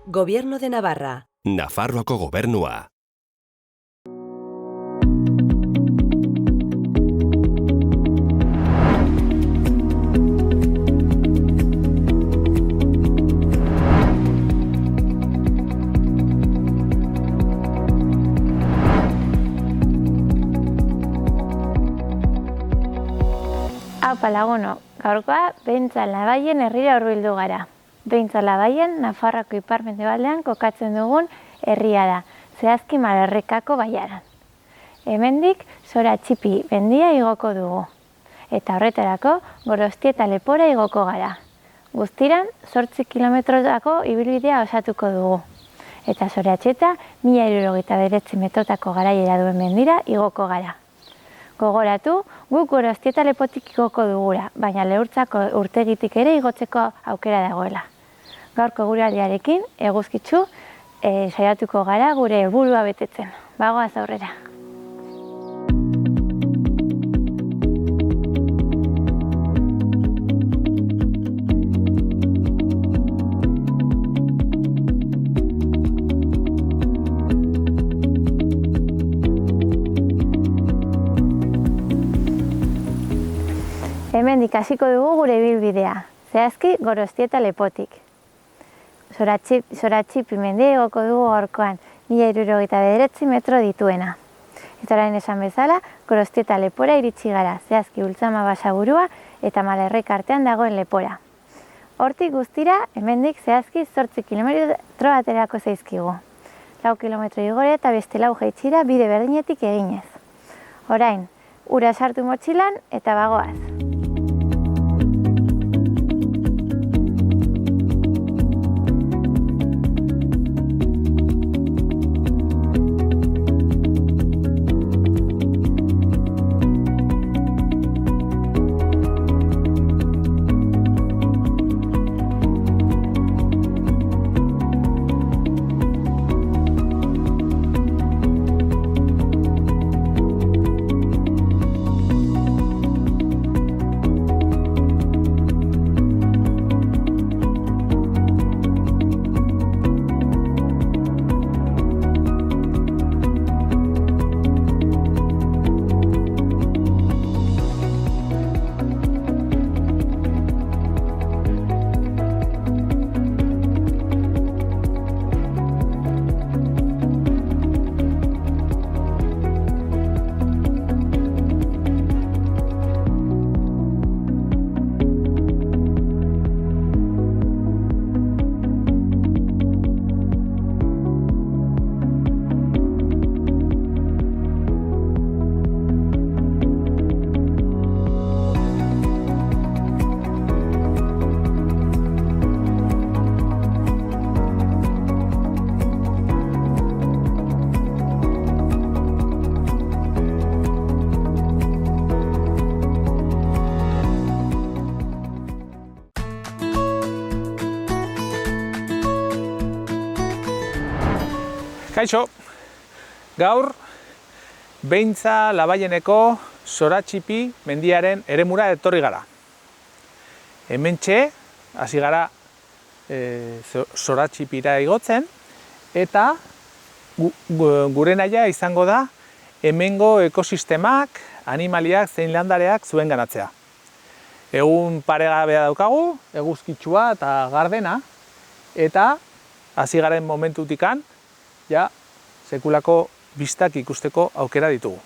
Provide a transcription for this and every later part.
Gobierno de Navarra. Nafarroako gobernua. Aupa laguno, gaurkoa Beintza-Labaien herrira hurbildu gara. Beintza-Labaien Nafarroako ipar-mendebaldean kokatzen dugun herria da, zehazki Malerrekako bailaran. Hemendik Soratxipi mendia igoko dugu. Eta horretarako Gorostieta lepora igoko gara. Guztiran 8 kilometrotako ibilbidea osatuko dugu. Eta Soratxeta 1069 metrotako garaiera duen mendira igoko gara. Gogoratu, guk Gorostieta lepotik igoko dugula, baina Lehurtzako urtegitik ere igotzeko aukera dagoela. Gaurko guraldiarekin eguzkitsu saiatuko gara gure helburua betetzen. Bagoaz aurrera. Hemendik hasiko dugu gure ibilbidea, zehazki Gorostieta lepotik. Soratxipi mendia igoko dugu gaurkoan 1069 metro dituena. Eta orain esan bezala, Gorostieta lepora iritsi gara, zehazki Ultzama basaburua eta Malerrek artean dagoen lepora. Hortik guztira, hemendik zehazki 8 kilometro aterako zaizkigu. 4 kilometro igore eta beste 4 jaitsira bide berdinetik eginez. Orain, ura sartu motxilan eta bagoaz. Kaixo, gaur Beintza-Labaieneko Soratxipi mendiaren eremura etorri gara. Hementxe, hasi gara Soratxipira igotzen, eta gure nahia izango da hemengo ekosistemak, animaliak, zein landareak zuen ganatzea. Egun paregabea daukagu, eguzkitsua eta gardena, eta hasi garen momentutikan, ja, sekulako bistak ikusteko aukera ditugu.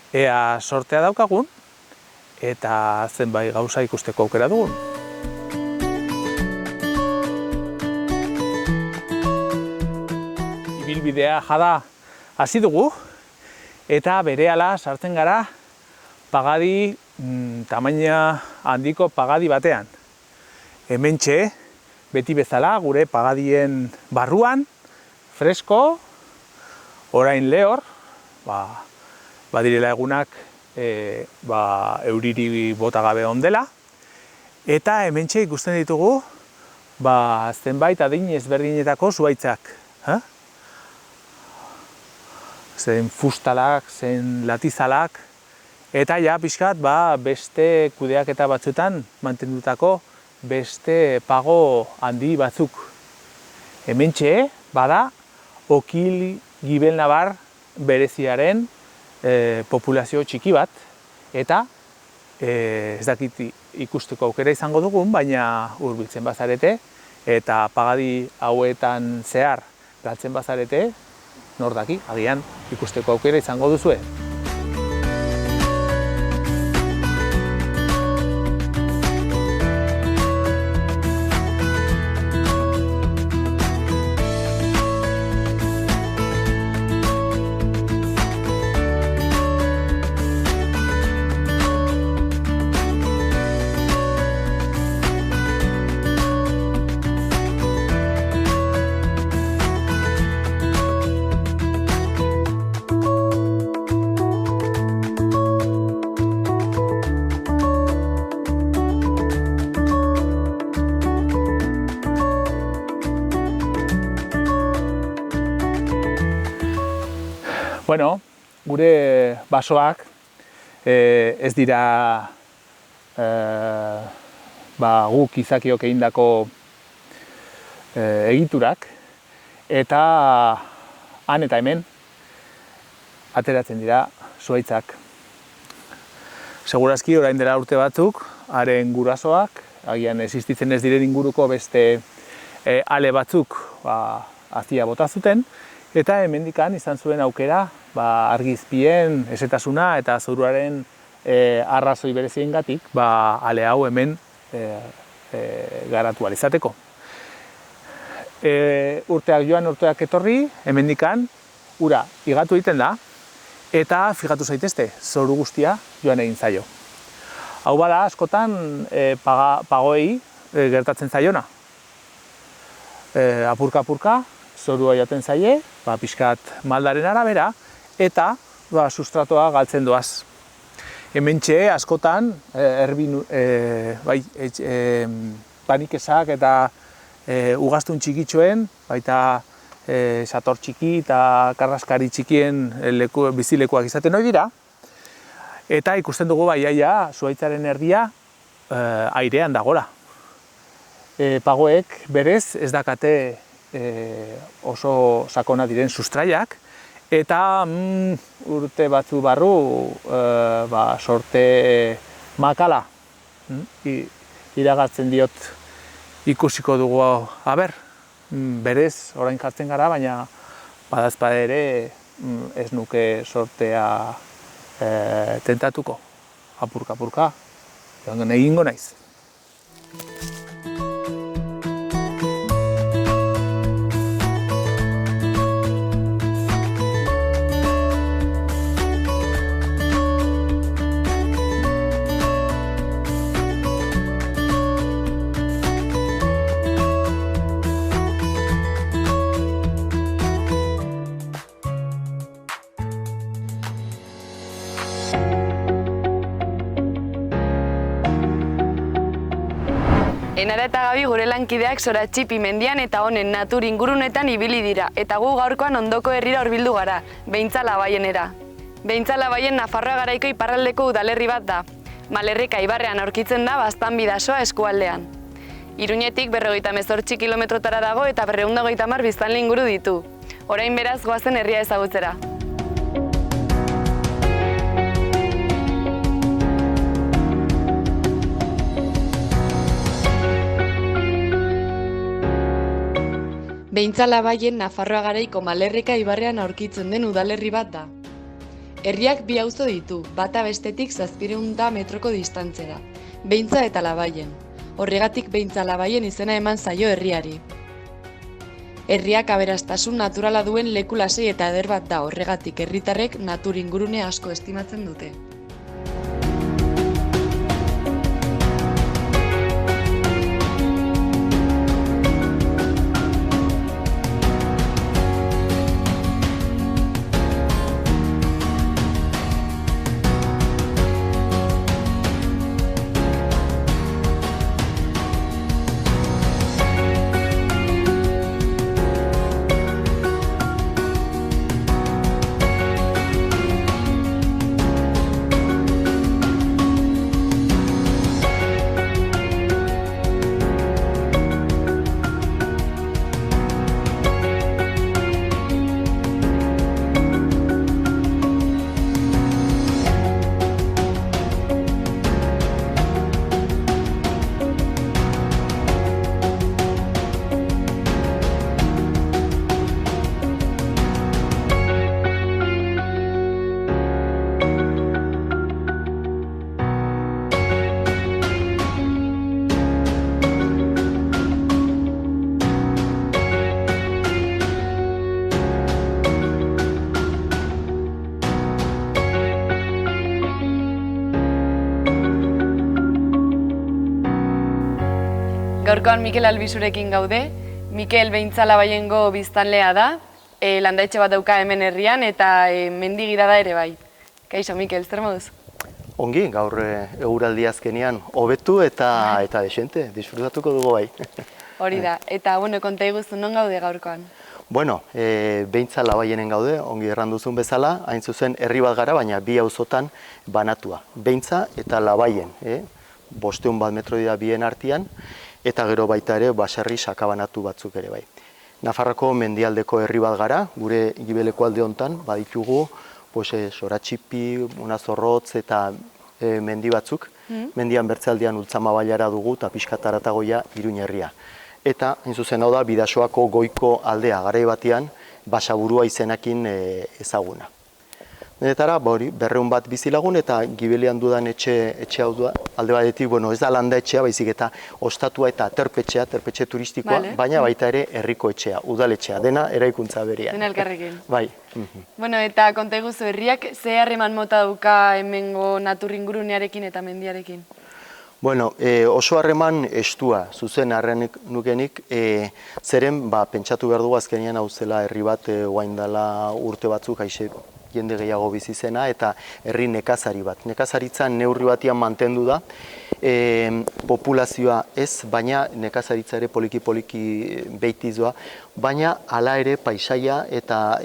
Ea sortea daukagun, eta zenbait gauza ikusteko aukera dugun. Ibilbidea jada hasi dugu, eta berehala sartzen gara pagadi, tamaina handiko pagadi batean. Hementxe, beti bezala, gure pagadien barruan, fresko, orain lehor, badirela egunak euriri bota gabe ondela, eta hementxe ikusten ditugu zenbait adin ezberdinetako zuhaitzak. Zen fustalak, zen latizalak, eta ja pixkat beste kudeaketa batzuetan mantendutako beste pago handi batzuk. Hementxe, bada, okil gibelnabar bereziaren populazio txiki bat, eta ez dakit ikusteko aukera izango dugun, baina hurbiltzen bazarete, eta pagadi hauetan zehar galtzen bazarete, nor daki, agian ikusteko aukera izango duzue. Bueno, gure basoak ez dira guk izakiok egindako egiturak, eta han eta hemen ateratzen dira zuhaitzak. Segurazki orain dela urte batzuk, haren gurasoak, agian existitzen ez diren inguruko beste ale batzuk azia bota zuten, eta hemendikan izan zuen aukera argizpien ezetasuna eta zoruaren arrazoi bereziengatik ale hau hemen garatu ahal izateko. Urteak joan, urteak etorri, hemendikan ura igatu egiten da, eta fijatu zaitezte, zoru guztia joan egin zaio. Hau bada askotan pagoei gertatzen zaiona. Apurka-apurka, zorua joaten zaie, pixkat maldaren arabera, eta sustratoa galtzen doaz. Hementxe askotan panikesak eta ugaztun txikitxoen, baita sator txiki eta karraskari txikien bizilekuak izaten hori dira, eta ikusten dugu baiaia zuhaitzaren erdia airean dagola. Pagoek berez ez dakate oso sakona diren sustraiak, eta urte batzu barru sorte makala iragartzen diot ikusiko dugu berez orain jartzen gara, baina badazpade ere ez nuke sortea tentatuko. Apurka-apurka egingo naiz. Enara eta Gabi gure lankideak Soratxipi mendian eta honen natur ingurunetan ibili dira, eta gu gaurkoan ondoko herrira hurbildu gara, Behintzalabayenera. Behintzalabaien Nafarroa garaiko iparraldeko udalerri bat da. Malerreka ibarrean aurkitzen da Baztan bidasoa eskualdean. Iruñetik 58 kilometrotara dago eta 230 biztanle inguru ditu. Orain beraz goazen herria ezagutzera. Behintzalabaien Nafarroa garaiko Malerreka ibarrean aurkitzen den udalerri bat da. Herriak bi auzo ditu, bata bestetik 700 metroko distantzera, Behintza eta Labaien. Horregatik Behintzalabaien izena eman zaio herriari. Herriak aberastasun naturala duen leku lasai eta eder bat da, horregatik herritarrek natur ingurune asko estimatzen dute. Gaurkoan Mikel Albizurekin gaude. Mikel Behintzalabayengo biztanlea da, landaetxe bat dauka hemen herrian eta mendigira da ere bai. Kaixo, Mikel, zer moduz? Ongi, gaur eguraldi azkenean hobetu eta desente, disfrutatuko dugu bai. Hori da, eta konta iguzu non gaude gaurkoan? Behintzalabaienen gaude, ongi erranduzun bezala, hain zuzen herri bat gara, baina bi auzotan banatua. Behintza eta Labaien, 500 metro dira bien artean, eta gero baita ere baserri sakabanatu batzuk ere bai. Nafarroko mendialdeko herri bat gara, gure gibeleko alde hontan baditugu Soratxipi, Unazorrotz eta mendi batzuk. Mendian bertzealdean Ultzama bailara dugu eta pixkat haratagoia Iruin herria. Eta, hain zuzen hau da, Bidasoako goiko aldea garai batean Basaburua izenakin ezaguna. Denetara, 200 bat bizilagun eta gibelean dudan etxe hau da, alde batetik, ez da landa etxea, baizik eta ostatua eta terpetxe turistikoa, baina baita ere herriko etxea, udaletxea, dena eraikuntza berean. Dena elkarrekin. Bai. Eta konta iguzu, herriak ze harreman mota dauka hemengo naturingurunearekin eta mendiarekin? Oso harreman estua, zuzen harrenik nukenik, zeren pentsatu behar dugu azkenean hau zela herri bat orain dela urte batzuk haize jende gehiago bizi zena eta herri nekazari bat. Nekazaritzan neurri batean mantendu da, populazioa ez, baina nekazaritza ere poliki behitizoa, baina hala ere paisaia eta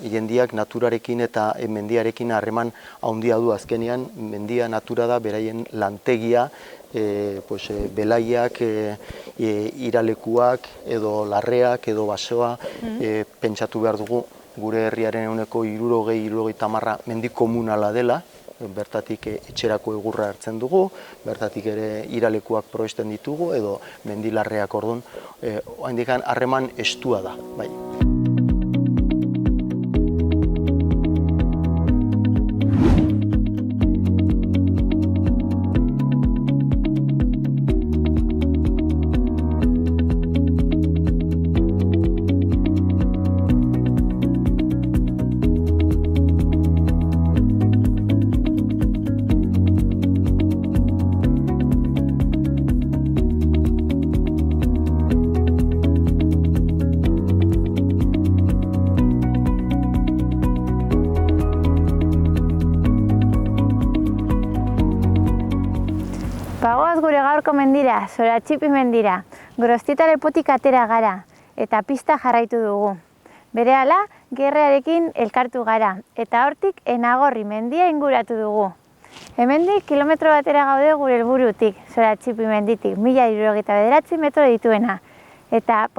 jendiak naturarekin eta mendiarekin harreman handia du azkenean. Mendia natura da, beraien lantegia, belaiak, iralekuak, edo larreak, edo basoa, pentsatu behar dugu gure herriaren ehuneko 60-70 mendi komunala dela, bertatik etxerako egurra hartzen dugu, bertatik ere iralekuak probesten ditugu, edo mendilarreak orduan, oraindik harreman estua da, bai. Bagoaz gure gaurko mendira, Soratxipi mendira, Gorostita lepotik atera gara eta pista jarraitu dugu. Berehala, Gerrearekin elkartu gara eta hortik Enagorri mendia inguratu dugu. Hemendik kilometro batera gaude gure helburutik, Soratxipi menditik, 1069 metro dituena. Eta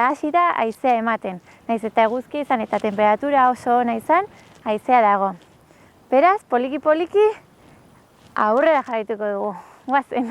hasi da haizea ematen, naiz eta eguzki izan eta temperatura oso ona izan, haizea dago. Beraz, poliki aurrera jarraituko dugu. Guazen.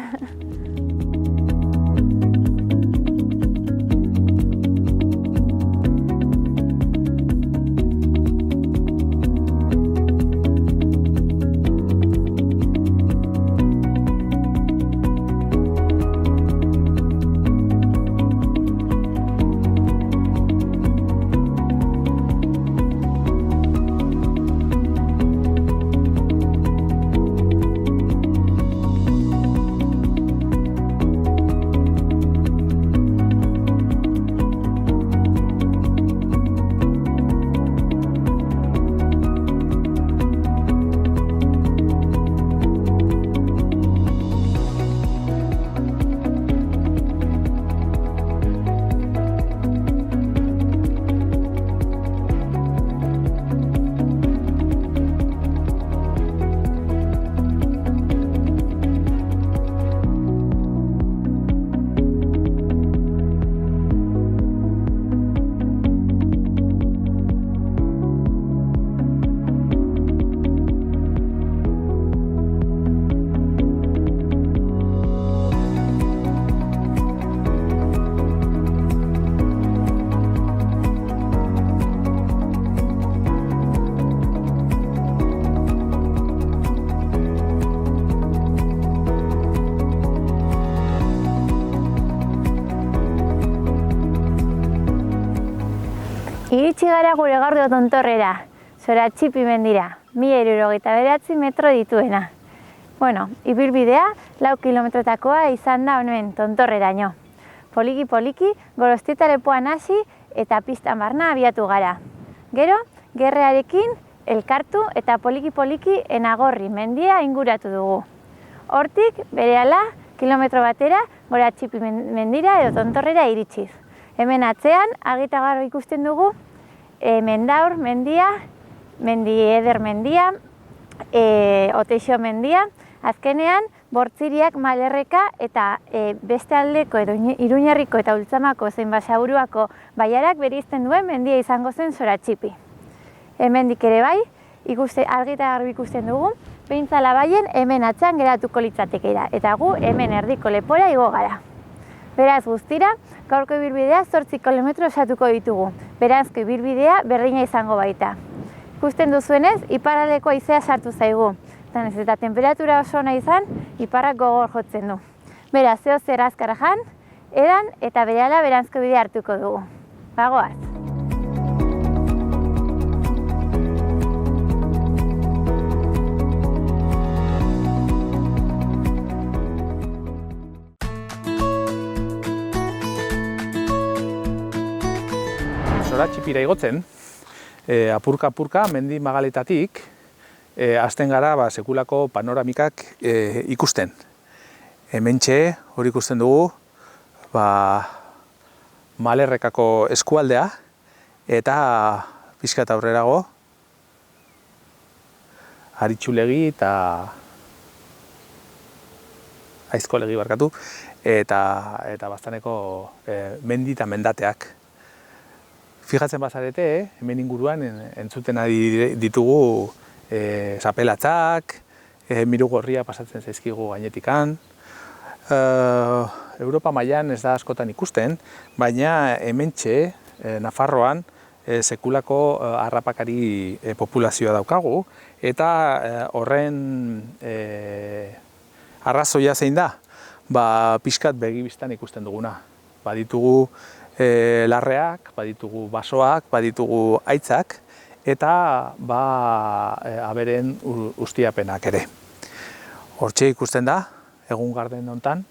Iritsi gara gure gaurko tontorrera, Soratxipi mendira, 1069 metro dituena. Ibilbidea 4 kilometrotakoa izan da honen tontorreraino. poliki Gorostieta lepoan hasi eta pistan barna abiatu gara. Gero, gerrearekin elkartu eta poliki Enagorri mendia inguratu dugu. Hortik, berehala, kilometro batera, Goratxipi mendira edo tontorrera iritsiz. Hemen atzean, argita garbi ikusten dugu, Mendaur mendia, Mendieder mendia, Oteixo mendia, azkenean, Bortziriak, Malerreka eta beste aldeko edo Iruñerriko eta Ultzamako zein Basaburuako baiarak bereizten duen mendia izango zen Soratxipi. Hemendik ere bai, argita garbi ikusten dugu, Behintzalabaien hemen atzean geratuko litzatekeela, eta gu hemen erdiko lepora igo gara. Beraz guztira, gaurko ibilbidea 8 kilometro osatuko ditugu. Beranzko ibilbidea berdina izango baita. Ikusten duzuenez, iparraldeko haizea sartu zaigu. Eta temperatura oso ona izan, iparrak gogor jotzen du. Beraz, zeo zer azkar jan, edan eta berehala beranzko bidea hartuko dugu. Bagoaz! Soratxipira igotzen, apurka mendi magaletatik, hasten gara sekulako panoramikak ikusten. Hementxe hori ikusten dugu Malerrekako eskualdea eta pixkat aurrerago Aritxulegi eta Aizkolegi barkatu eta Baztaneko mendi eta mendateak. Fijatzen bazarete, hemen inguruan entzuten ari ditugu zapelatzak, mirugorria pasatzen zaizkigu gainetikan. Europa mailan ez da askotan ikusten, baina hementxe, Nafarroan, sekulako harrapakari populazioa daukagu, eta horren arrazoia zein da, pixkat begibistan ikusten duguna. Baditugu larreak, baditugu basoak, baditugu haitzak, eta aberen ustiapenak ere. Hortxe ikusten da, egun garden honetan,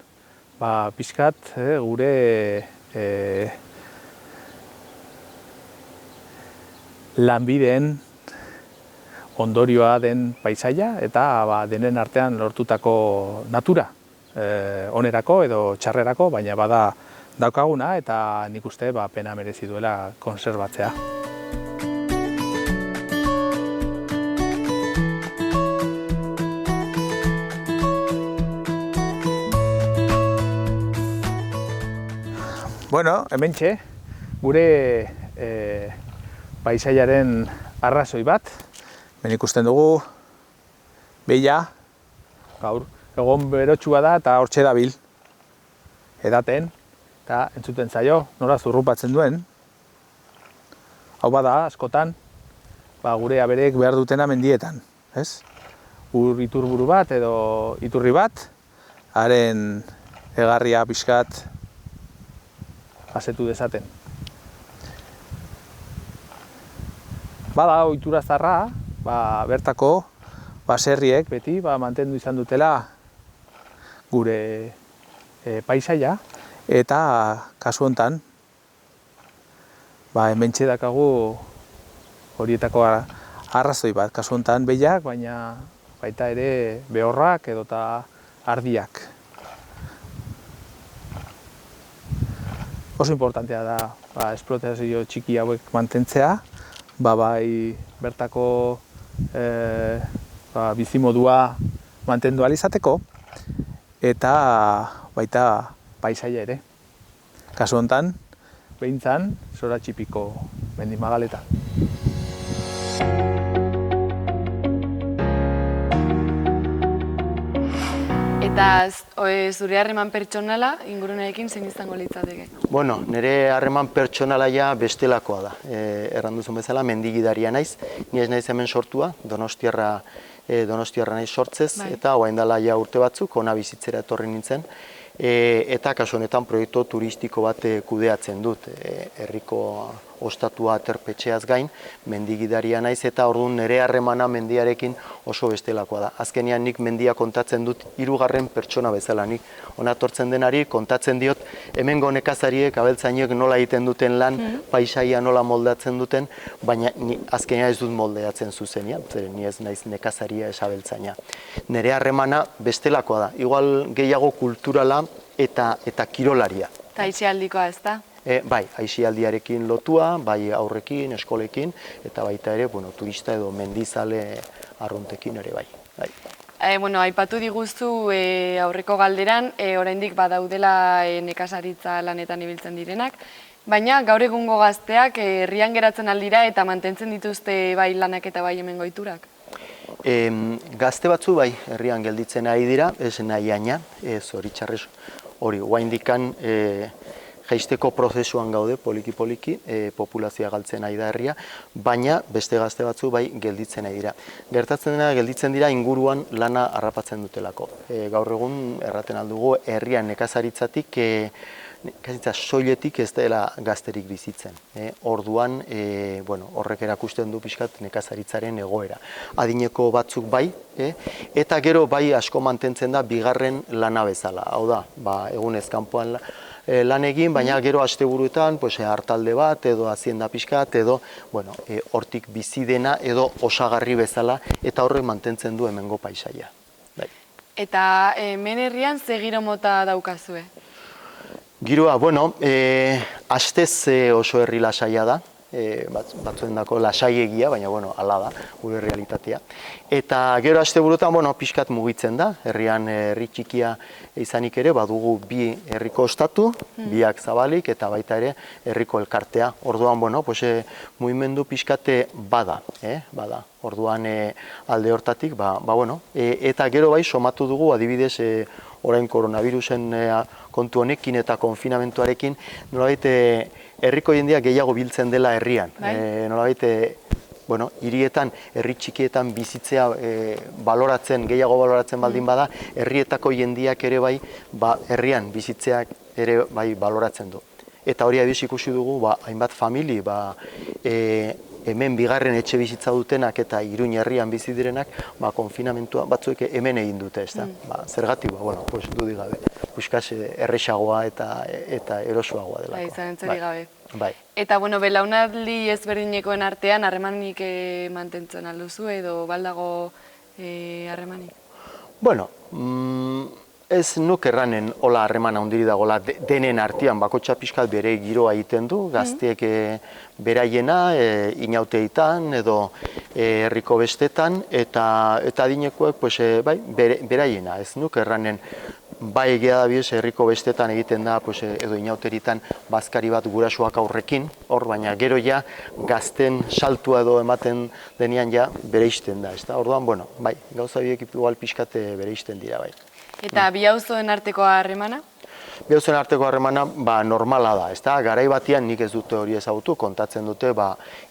pixkat gure lanbideen ondorioa den paisaia eta denen artean lortutako natura, onerako edo txarrerako, baina bada daukaguna eta nik uste pena merezi duela konserbatzea. Bueno, hementxe, gure paisaiaren arrazoi bat, hemen ikusten dugu behia, gaur, egon berotsua da eta hortxe dabil, edaten, eta entzuten zaio, nola zurrupatzen duen. Hau bada, askotan, gure aberek behar dutena mendietan, ez? Ur iturburu bat edo iturri bat, haren egarria pixkat asetu dezaten. Bada, ohitura zarra, bertako baserriek beti mantendu izan dutela gure paisaia, eta kasu honetan, hementxe dakagu horietako arrazoi bat. Kasu honetan behiak, baina baita ere behorrak edota ardiak. Oso importantea da esplotazio txiki hauek mantentzea, bai bertako bizimodua mantendu ahal izateko, eta baita paisaia ere. Kasu honetan, behintzan, Soratxipiko mendi magaleta. Eta zure harreman pertsonala ingurunearekin zein izango litzateke? Bueno, nire harreman pertsonala ja bestelakoa da. Erran duzun bezala, mendigidaria naiz. Ni ez naiz hemen sortua, Donostiarra naiz sortzez, eta orain dela ja urte batzuk, hona bizitzera etorri nintzen. Eta kasu honetan proiektu turistiko bat kudeatzen dut, herriko ostatua aterpetxeaz gain, mendigidaria naiz eta orduan nire harremana mendiarekin oso bestelakoa da. Azkenean nik mendia kontatzen dut 3. pertsona bezala, nik onatortzen denari kontatzen diot hemengo nekazariek, abeltzainek nola egiten duten lan, paisaia nola moldatzen duten, baina azkenean ez dut moldeatzen zuzenean, zeren ni ez naiz nekazaria ez abeltzaina. Nire harremana bestelakoa da, igual gehiago kulturala eta kirolaria. Eta aisialdikoa, ez da? Bai, aisialdiarekin lotua, bai aurrekin, eskolekin, eta baita ere, turista edo mendizale arruntekin ere bai. Aipatu diguzu aurreko galderan, oraindik badaudela nekazaritza lanetan ibiltzen direnak, baina gaur egungo gazteak herrian geratzen aldira eta mantentzen dituzte bai lanak eta bai hemengo ohiturak? Gazte batzu bai herrian gelditzen ari dira, ez nahi aina, zoritxarrez hori, oraindikan jaisteko prozesuan gaude, poliki-poliki, populazioa galtzen ari da herria, baina beste gazte batzu bai gelditzen ari dira. Gertatzen dena, gelditzen dira inguruan lana harrapatzen dutelako. Gaur egun erraten aldugu herrian nekazaritzatik, nekazaritza soiletik ez dela gazterik bizitzen. Orduan, horrek erakusten du pixkat nekazaritzaren egoera. Adineko batzuk bai, eta gero bai asko mantentzen da bigarren lana bezala. Hau da, egunez kanpoan lan egin, baina gero asteburuetan hartalde bat edo hazienda pixkat edo hortik bizi dena edo osagarri bezala eta horrek mantentzen du hemengo paisaia. Eta hemen herrian ze giro mota daukazue? Giroa, astez oso herri lasaia da, batzuendako lasaiegia, baina hala da, gure realitatea. Eta gero asteburuetan pixkat mugitzen da, herrian herri txikia izanik ere, badugu bi herriko ostatu, biak zabalik eta baita ere herriko elkartea. Orduan, mugimendu pixkate bada. Orduan alde hortatik, eta gero bai somatu dugu adibidez orain koronavirusen kontu honekin eta konfinamentuarekin, nolabait herriko jendea gehiago biltzen dela herrian. Nolabait, hirietan, herri txikietan bizitzea gehiago baloratzen baldin bada, herrietako jendeak ere bai, herrian bizitzeak ere bai baloratzen du. Eta hori abiz ikusi dugu, hainbat famili, hemen bigarren etxe bizitza dutenak eta Iruin herrian bizi direnak, konfinamentua batzuek hemen egin dute, ez da? Zergatik, dudik gabe, puskaz erresagoa eta erosoagoa delako. Zalantzarik gabe. Eta, belaunaldi ezberdinekoen artean harremanik mantentzen alduzu edo baldago harremanik? Ez nuk erranen hola harremana handiri dagoela denen artean, bakotxa pixkat bere giroa egiten du, gazteek beraiena, inauteetan edo herriko bestetan, eta adinekoek beraiena, ez nuk erranen bai egia da bidez herriko bestetan egiten da edo inauteritan bazkari bat gurasoak aurrekin, baina gero ja gazten saltua edo ematen denean ja bereizten da, orduan, gauza biek igual pixkate bereizten dira bai. Eta bi auzoen arteko harremana? Bi auzoen arteko harremana normala da, ezta? Garai batean nik ez dute hori ezagutu, kontatzen dute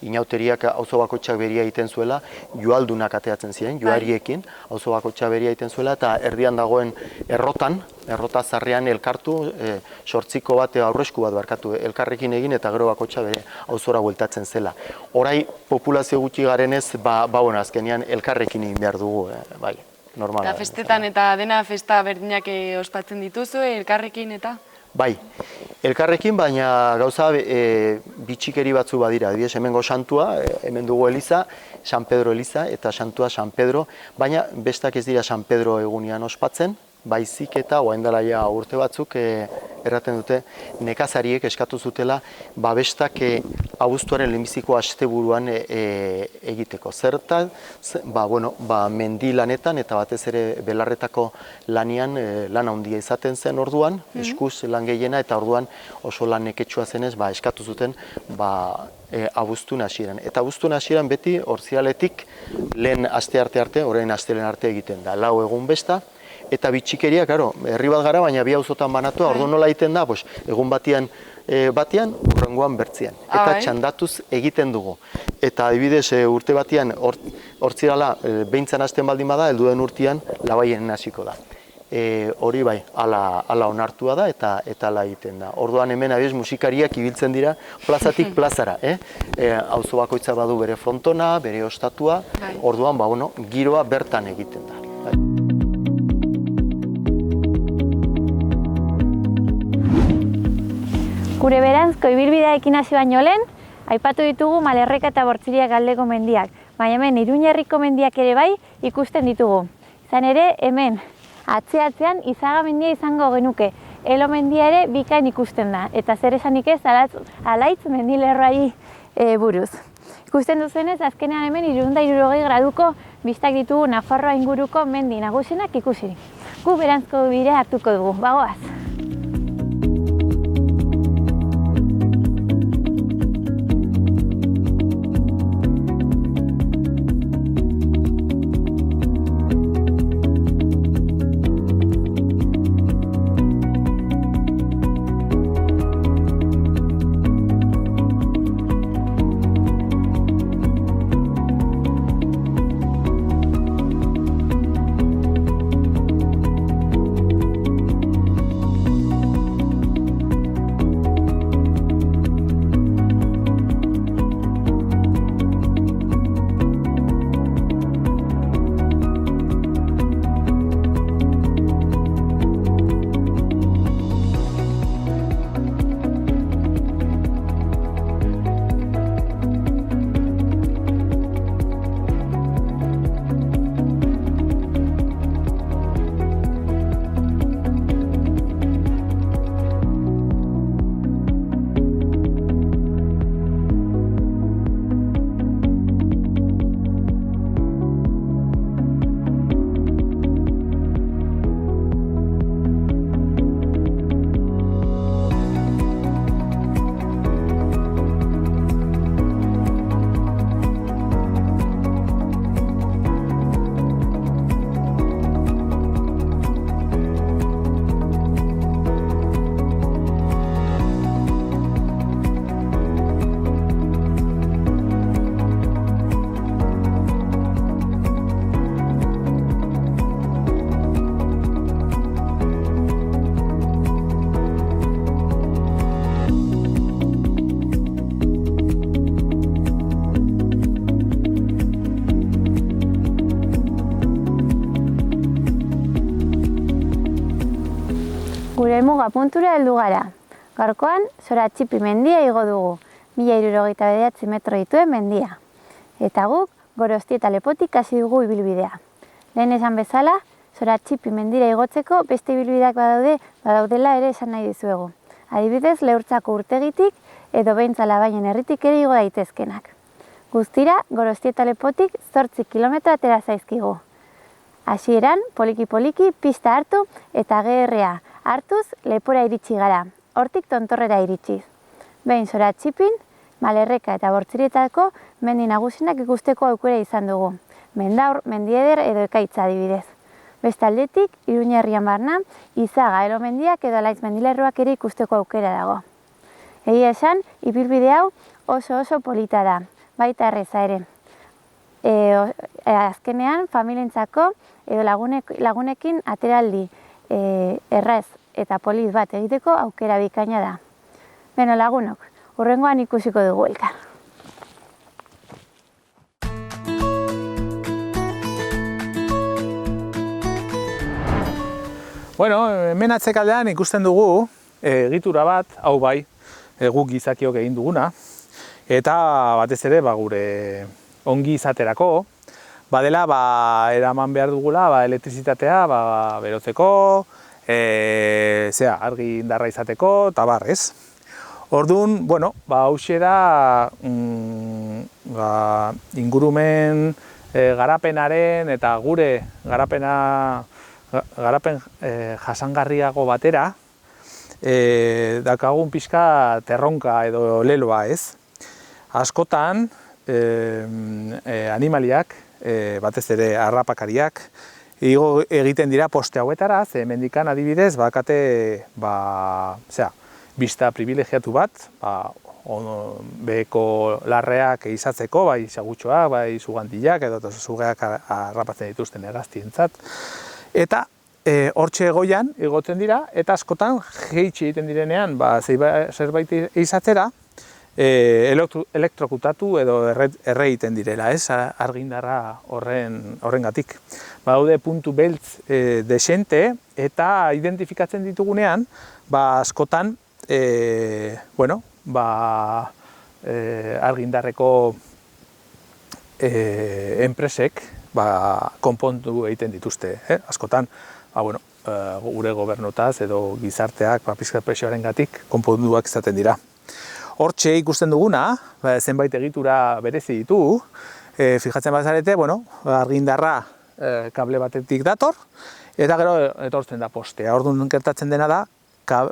inauteriak auzo bakoitzak beria egiten zuela, joaldunak ateatzen ziren, joariekin, auzo bakoitzak beria egiten zuela, eta erdian dagoen errota zarrean elkartu, sortziko bat, aurresku bat barkatu, elkarrekin egin eta gero bakoitza bere auzora bueltatzen zela. Horai populazio gutxi garenez, azkenean elkarrekin egin behar dugu, bai. Eta festetan eta dena festa berdinak ospatzen dituzu, elkarrekin eta? Bai, elkarrekin, baina gauza bitxikeri batzu badira. Adibidez, hemengo santua, hemen dugu Eliza, San Pedro Eliza eta santua San Pedro, baina bestak ez dira San Pedro egunean ospatzen, baizik eta oraindela urte batzuk erraten dute nekazariek eskatu zutela bestak abuztuaren lehenbiziko asteburuan egiteko. Zertan, mendi lanetan eta batez ere belarretako lanian lan handia izaten zen orduan, eskuz lan gehiena eta orduan oso lan neketsua zenez eskatu zuten abuztun hasieran. Eta abuztun hasieran beti hortzialetik lehen aste arte, orain astelen arte egiten da. 4 egun besta, eta bitxikeria, herri bat gara, baina bi auzotan banatua, orduan nola egiten da, egun batean, urrengoan bertzean. Eta txandatuz egiten dugu. Eta adibidez, urte batean, hortzirala, behintzan hasten baldin bada, helduen urtean labaien hasiko da. hori bai, ala onartua da eta ala egiten da. Orduan hemen abiz musikariak ibiltzen dira plazatik plazara, auzo bakoitza badu bere frontona, bere ostatua, orduan giroa bertan egiten da. Gure beranzko ibilbidearekin hasi baino lehen, aipatu ditugu Malerreka eta Bortziriak aldeko mendiak, baina hemen Iruñerriko mendiak ere bai ikusten ditugu. Izan ere, hemen atzean Izaga mendia izango genuke, Elo mendia ere bikain ikusten da, eta zer esanik ez Alaitz mendilerroari buruz. Ikusten duzenez, azkenean hemen 360 graduko bistak ditugu Nafarroa inguruko mendi nagusienak ikusirik. Gu beranzko bidea hartuko dugu, bagoaz! Gure muga puntura heldu gara. Gaurkoan, Soratxipi mendia igo dugu, 1069 metro dituen mendia. Eta guk, Gorosti eta Lepotik hasi dugu ibilbidea. Lehen esan bezala, Soratxipi mendira igotzeko beste ibilbideak badaudela ere esan nahi dizuegu. Adibidez, Leurtzako urtegitik edo Beintza Labaien herritik ere igo daitezkenak. Guztira, Gorosti eta Lepotik 8 kilometro atera zaizkigu. Hasieran, poliki-poliki pista hartu eta GR-a hartuz lepora iritsi gara, hortik tontorrera iritsiz. Behin Soratxipin, Malerreka eta Bortzirietako mendi nagusienak ikusteko aukera izan dugu. Mendaur, Mendieder edo Ekaitza adibidez. Beste aldetik, Iruñerrian barna, Izaga, Elo mendiak edo Alaitz mendilerroak ere ikusteko aukera dago. Egia esan, ibilbide hau oso polita da, baita erreza ere. Azkenean, familientzako edo lagunekin ateraldi erraz eta polit bat egiteko aukera bikaina da. Beno lagunok, hurrengoan ikusiko dugu elkar. Bueno, hemen atzekaldean ikusten dugu egitura bat, hau bai, guk gizakiok egin duguna, eta batez ere gure ongi izaterako, badela eraman behar dugula elektrizitatea berotzeko, argi indarra izateko, eta barrez. Orduan, bueno, hauxe da ingurumen garapenaren eta gure garapen jasangarriago batera dakagun pixka terronka edo leloa, ez? Askotan animaliak, batez ere harrapakariak, igo egiten dira poste hauetara, ze hemendikan adibidez bakate bista privilegiatu bat, beheko larreak izatzeko, bai sagutxoak, bai sugantillak edo zugeak harrapatzen dituzten hegaztientzat. Eta hortxe goian igotzen dira, eta askotan jeitsi egiten direnean, zerbait izatzera, elektrokutatu edo erre egiten direla, argindarra horrengatik. Badaude puntu beltz desente, eta identifikatzen ditugunean, askotan, argindarreko enpresek konpondu egiten dituzte. Askotan, gure gobernotaz edo gizarteak pixkat presioarengatik konponduak izaten dira. Hortxe ikusten duguna, zenbait egitura berezi ditu, fijatzen bazarete, argindarra kable batetik dator, eta gero etortzen da postea. Orduan gertatzen dena da,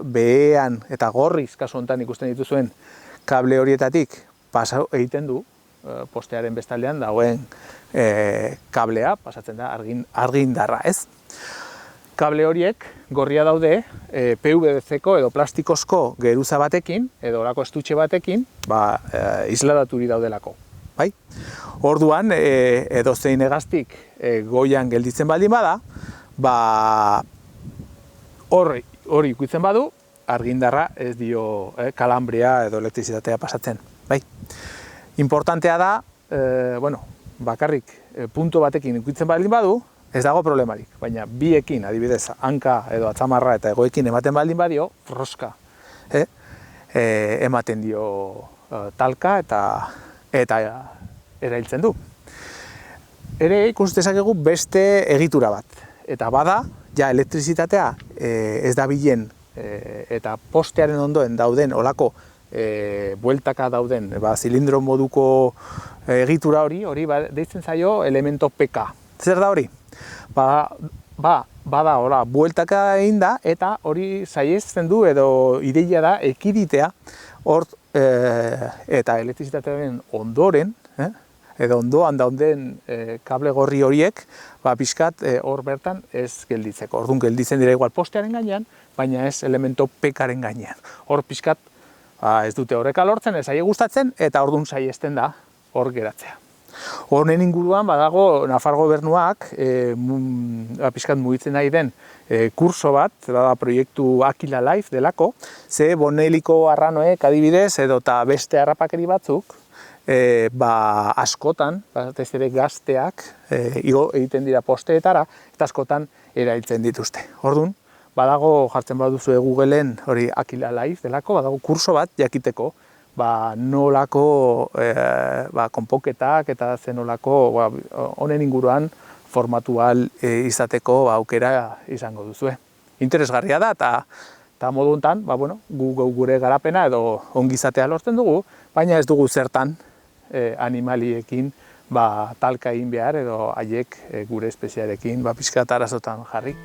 behean eta gorriz, kasu honetan ikusten dituzuen kable horietatik pasa egiten du, postearen bestaldean dagoen kablea, pasatzen da argindarra, ez? Kable horiek gorria daude PVC-ko edo plastikozko geruza batekin edo olako estutxe batekin isladaturi daudelako. Orduan, edozein hegaztik goian gelditzen baldin bada, hori ikutzen badu, argindarra ez dio kalambria edo elektrizitatea pasatzen. Importantea da, bakarrik punto batekin ikutzen baldin badu, ez dago problemarik, baina biekin, adibidez, hanka edo atzamarra eta egoekin ematen baldin badio, froska ematen dio talka eta erailtzen du. Ere ikus dezakegu beste egitura bat, eta bada, ja elektrizitatea ez da bilen eta postearen ondoen dauden olako bueltaka dauden zilindro moduko egitura hori deitzen zaio elemento PK. Zer da hori? Bada bueltaka egin da eta hori saihestzen du edo ideia da ekiditea hor eta elektrizitatearen ondoren edo ondoan dauden kable gorri horiek pixkat hor bertan ez gelditzeko. Orduan gelditzen dira igual postearen gainean, baina ez elemento PK-aren gainean. Hor pixkat ez dute horreka lortzen, ez zaie gustatzen eta orduan saihesten da hor geratzea. Honen inguruan badago Nafar gobernuak pixkat mugitzen nahi den kurso bat, proiektu Aquila Life delako, ze boneliko arranoek adibidez edo eta beste harrapakeri batzuk askotan, ez ere gazteak igo egiten dira posteetara eta askotan erailtzen dituzte. Orduan, badago jartzen baduzu Googleen hori Aquila Life delako, badago kurso bat jakiteko nolako konponketak eta zenolako honen inguruan formatu ahal izateko aukera izango duzue. Interesgarria da eta modu honetan gure garapena edo ongizatea lortzen dugu, baina ez dugu zertan animaliekin talka egin behar edo haiek gure espeziarekin pixkat arazotan jarri.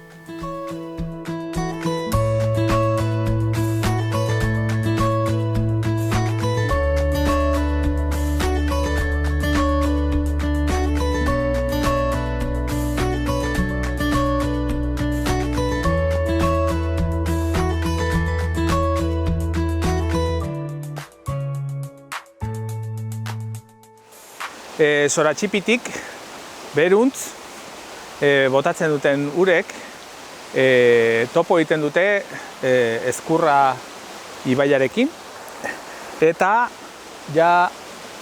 Zoratxipitik beruntz botatzen duten urek topo egiten dute Ezkurra ibaiarekin eta ja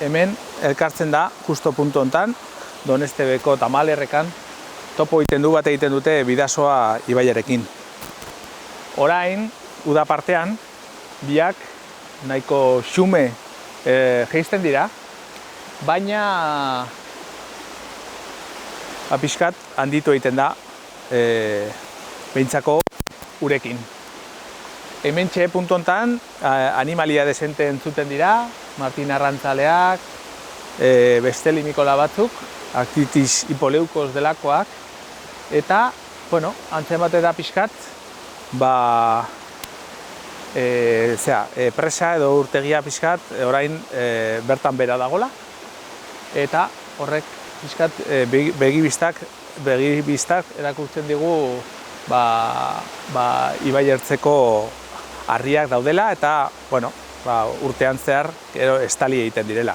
hemen elkartzen da justo puntu hontan Donestebeko Tamalerrekan topo egiten dute Bidasoa ibaiarekin. Orain uda partean biak nahiko xume jaisten dira, baina pixkat handitu egiten da behintzako urekin. Hementxe puntu hontan animalia desente entzuten dira, Martin arrantzaleak, beste limikola batzuk, Actitis hipoleukos delakoak, eta, antzen bat da pixkat, presa edo urtegia pixkat orain bertan bera dagola, eta horrek pixkat begibistak erakusten digu ibai ertzeko harriak daudela eta urtean zehar estali egiten direla.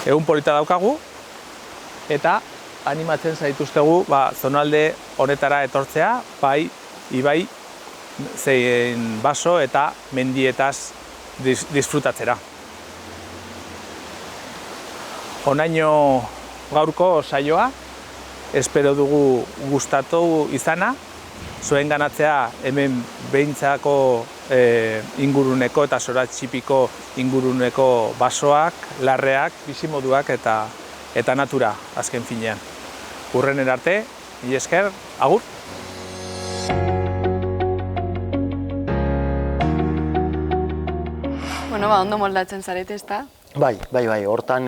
Egun polita daukagu eta animatzen zaituztegu zonalde honetara etortzea, bai ibai zein baso eta mendietaz disfrutatzera. Honaino gaurko saioa, espero dugu gustatu izana, zuen ganatzea hemen behintzako inguruneko eta zoratxipiko inguruneko basoak, larreak, bizimoduak eta natura azken finean. Hurrenen arte, mila esker, agur! Bueno, ondo moldatzen zarete, ezta? Bai, hortan,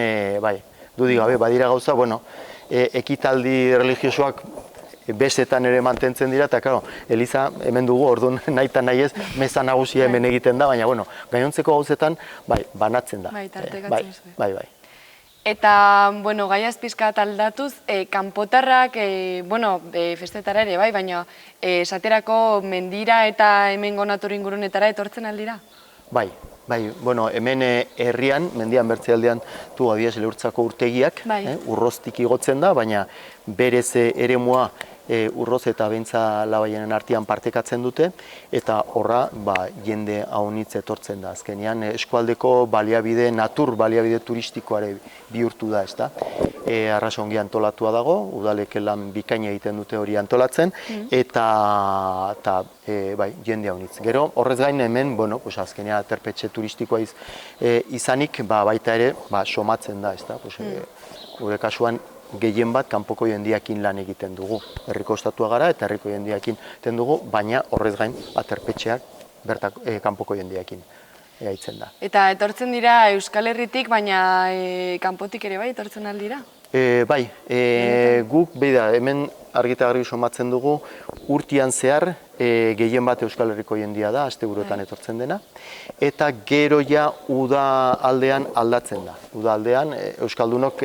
dudik gabe, badira gauza, ekitaldi religiosoak bestetan ere mantentzen dira, eta, Eliza, hemen dugu, orduan nahi eta nahi ez, meza nagusia hemen egiten da, baina, gainontzeko gauzetan, banatzen da. Bai, tartekatzen zuen. Bai. Eta, gaiaz pizkat aldatuz, kanpotarrak, festetara ere, baina esaterako mendira eta hemengo natur ingurunetara etortzen aldira? Bai, hemen herrian, mendian bertzealdean du adiez Leurtzako urtegiak, urroztik igotzen da, baina berez eremua urroz eta Beintza Labaienen artean partekatzen dute, eta horra jende haunitz etortzen da. Azkenean eskualdeko baliabide, natur baliabide turistikoare bihurtu da, ezta? Arrasongi antolatua dago, udalek lan bikaina egiten dute hori antolatzen, eta jende haunitz. Gero, horrez gain hemen, azkenean aterpetxe turistikoa izanik, baita ere, somatzen da, ezta? Gure kasuan, gehien bat kanpoko jendiakin lan egiten dugu. Herriko ostatua gara eta herriko jendiakin egiten dugu, baina horrez gain aterpetxeak kanpoko jendiakin egaitzen da. Eta etortzen dira Euskal Herritik, baina kanpotik ere bai etortzen aldira? Bai, guk hemen argi eta garbi somatzen dugu, urtean zehar gehien bat Euskal Herriko jendia da, asteburuetan etortzen dena, eta gero ja uda aldean aldatzen da. Uda aldean Euskaldunok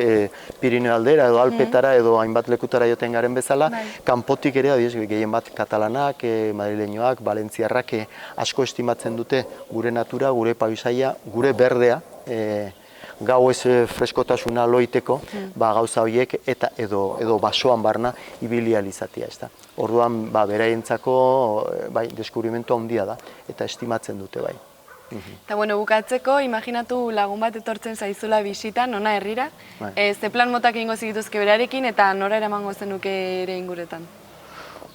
Pirineo aldera edo Alpetara edo hainbat lekutara joten garen bezala, kanpotik ere gehien bat katalanak, madrileñoak, valentziarrak asko estimatzen dute gure natura, gure paisaia, gure berdea, gau ez freskotasuna loiteko, gauza horiek eta edo basoan barna ibili ahal izatea, ezta. Orduan, beraientzako deskubrimentu handia da, eta estimatzen dute bai. Eta bukatzeko, imaginatu lagun bat etortzen zaizula bisitan, nona herrira, ze plan motak egingo zigituzke berarekin eta nora eramango zenuke ere inguretan?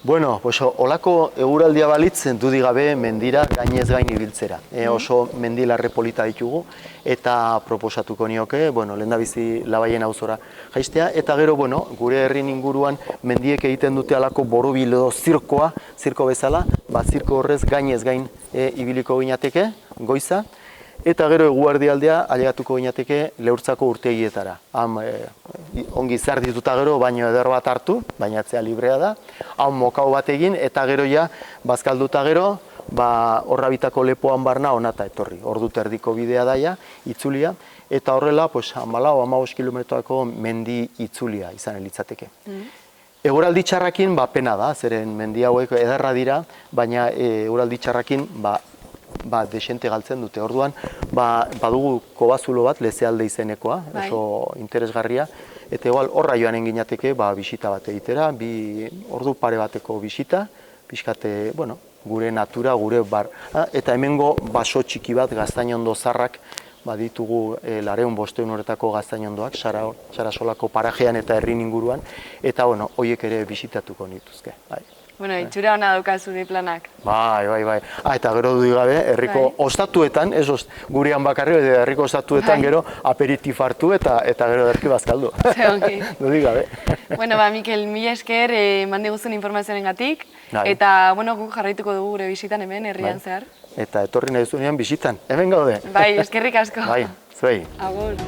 Olako eguraldia balitz, dudik gabe mendira gainez gain ibiltzera. Oso mendilarre polita ditugu eta proposatuko nioke, lehendabizi Labaien auzora jaistea, eta gero, gure herrin inguruan mendiek egiten dute alako borobil edo zirko bezala, zirko horrez gainez gain ibiliko ginateke, goiza, eta gero eguerdialdea ailegatuko ginateke Leurtzako urtegietara. Ongi zerdituta gero baino eder bat hartu, bainatzea librea da, mokau bat egin, eta gero ja, bazkalduta gero, horra bitako lepoan barna onata etorri. Ordu terdiko bidea daia, itzulia, eta horrela, 14-15 kilometroako mendi itzulia izan litzateke. Eguraldi txarrakin, pena da, zeren mendi hauek ederra dira, baina eguraldi txarrakin, desente galtzen dute. Orduan, badugu kobazulo bat, Lezealde izenekoa, oso interesgarria, eta igual horra joan enginateke bisita bat egitera, ordu pare bateko bisita, pixkate, gure natura, gure bar, eta hemengo baso txiki bat Gaztainondo zarrak, ditugu 200 horretako Gaztainondoak, Sarasolako parajean eta herrin inguruan, eta horiek ere bisitatuko nituzke. Itxura hona daukazu di planak. Bai. Eta gero dudik gabe, herriko ostatuetan, ez gurean bakarri, herriko ostatuetan gero aperitif hartu eta gero derki bazkaldu. Zeonki. Dudik gabe. Mikel, mila esker mandi guztun informazioaren gatik, eta guk jarraituko dugu gure bisitan hemen, herrian zehar. Eta etorri nahi zuenean bisitan, hemen gaude. Bai, eskerrik asko. Bai, zuei. Agur.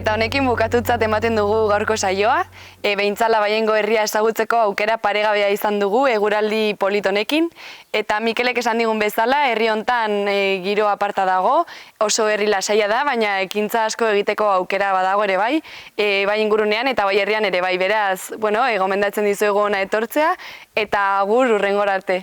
Eta honekin bukatutzat ematen dugu gaurko saioa. Behintzala Baiengo herria ezagutzeko aukera paregabea izan dugu eguraldi polit honekin. Eta Mikelek esan digun bezala, herri hontan giro aparta dago, oso herri lasaia da, baina ekintza asko egiteko aukera badago ere bai, bai ingurunean eta bai herrian ere bai. Beraz, gomendatzen dizuegu hona etortzea, eta agur hurrengora arte.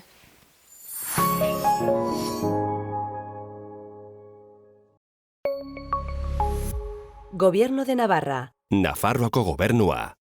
Gobierno de Navarra. Nafarroako Gobernua.